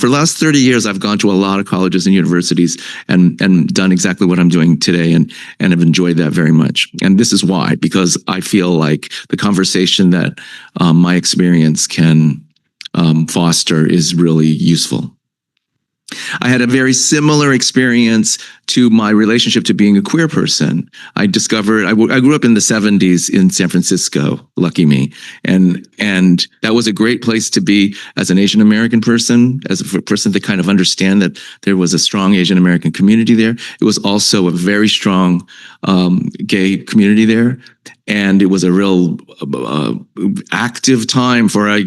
For the last 30 years, I've gone to a lot of colleges and universities and done exactly what I'm doing today and have enjoyed that very much. And this is why, because I feel like the conversation that my experience can foster is really useful. I had a very similar experience to my relationship to being a queer person. I discovered, I grew up in the 70s in San Francisco, lucky me. And that was a great place to be as an Asian American person, as a person to kind of understand that there was a strong Asian American community there. It was also a very strong gay community there. And it was a real active time for a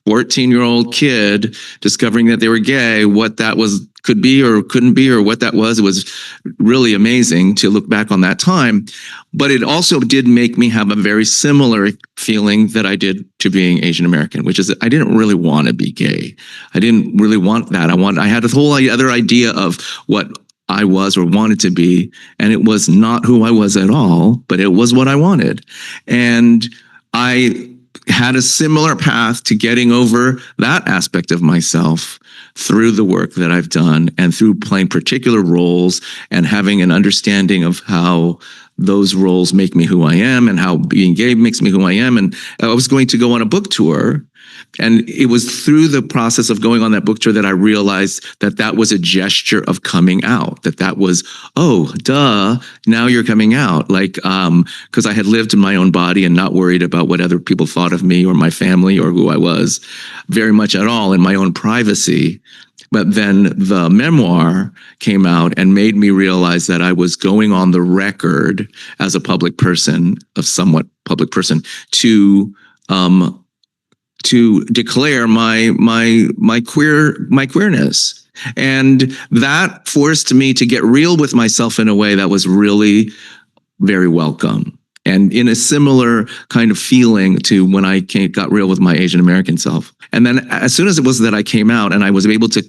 14-year-old kid discovering that they were gay, what that was, could be or couldn't be, or what that was. It was really amazing to look back on that time. But it also did make me have a very similar feeling that I did to being Asian American, which is that I didn't really want to be gay. I didn't really want that. I had a whole other idea of what I was or wanted to be, and it was not who I was at all, but it was what I wanted. And I had a similar path to getting over that aspect of myself through the work that I've done and through playing particular roles and having an understanding of how those roles make me who I am and how being gay makes me who I am. And I was going to go on a book tour. And it was through the process of going on that book tour that I realized that that was a gesture of coming out, that was, oh, duh, now you're coming out. Like, because I had lived in my own body and not worried about what other people thought of me or my family or who I was very much at all in my own privacy. But then the memoir came out and made me realize that I was going on the record as a public person, a somewhat public person, to declare my queerness. And that forced me to get real with myself in a way that was really very welcome. And in a similar kind of feeling to when I got real with my Asian American self. And then as soon as it was that I came out and I was able to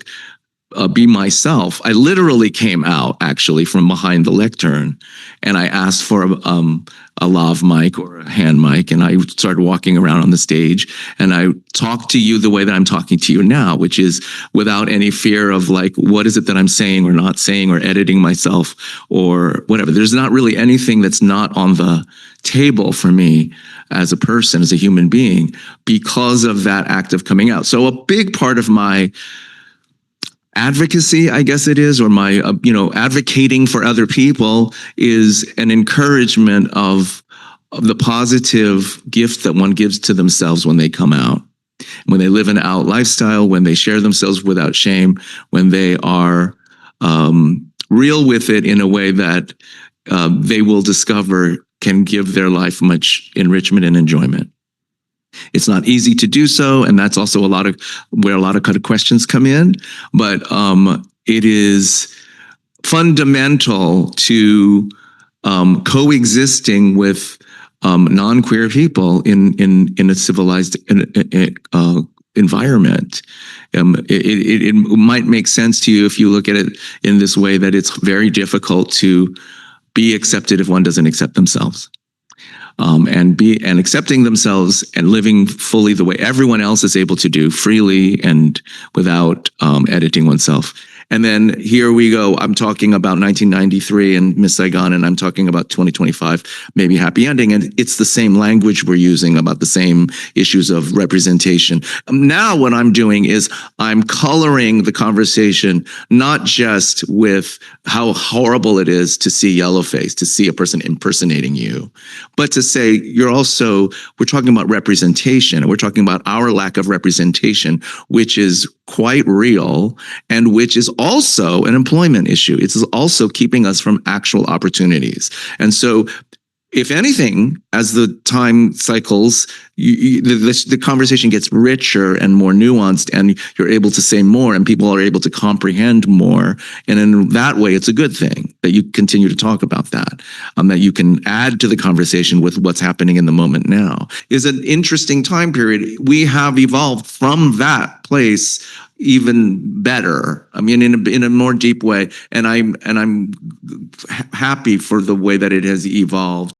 be myself, I literally came out actually from behind the lectern, and I asked for a lav mic or a hand mic, and I started walking around on the stage, and I talked to you the way that I'm talking to you now, which is without any fear of like, what is it that I'm saying or not saying or editing myself or whatever. There's not really anything that's not on the table for me as a person, as a human being, because of that act of coming out. So a big part of my advocacy, I guess it is, or my, advocating for other people is an encouragement of the positive gift that one gives to themselves when they come out, when they live an out lifestyle, when they share themselves without shame, when they are real with it in a way that they will discover can give their life much enrichment and enjoyment. It's not easy to do so, and that's also where a lot of kind of questions come in. But it is fundamental to coexisting with non-queer people in a civilized environment. It might make sense to you if you look at it in this way, that it's very difficult to be accepted if one doesn't accept themselves. And accepting themselves and living fully the way everyone else is able to do, freely and without editing oneself. And then here we go. I'm talking about 1993 and Miss Saigon, and I'm talking about 2025, maybe happy ending. And it's the same language we're using about the same issues of representation. Now what I'm doing is I'm coloring the conversation, not just with how horrible it is to see yellowface, to see a person impersonating you, but to say we're talking about representation, and we're talking about our lack of representation, which is quite real, and which is also an employment issue. It's also keeping us from actual opportunities. And so, if anything, as the time cycles, the conversation gets richer and more nuanced, and you're able to say more, and people are able to comprehend more. And in that way, it's a good thing that you continue to talk about that you can add to the conversation with what's happening in the moment now. Is an interesting time period. We have evolved from that place even better. I mean, in a more deep way. And I'm happy for the way that it has evolved.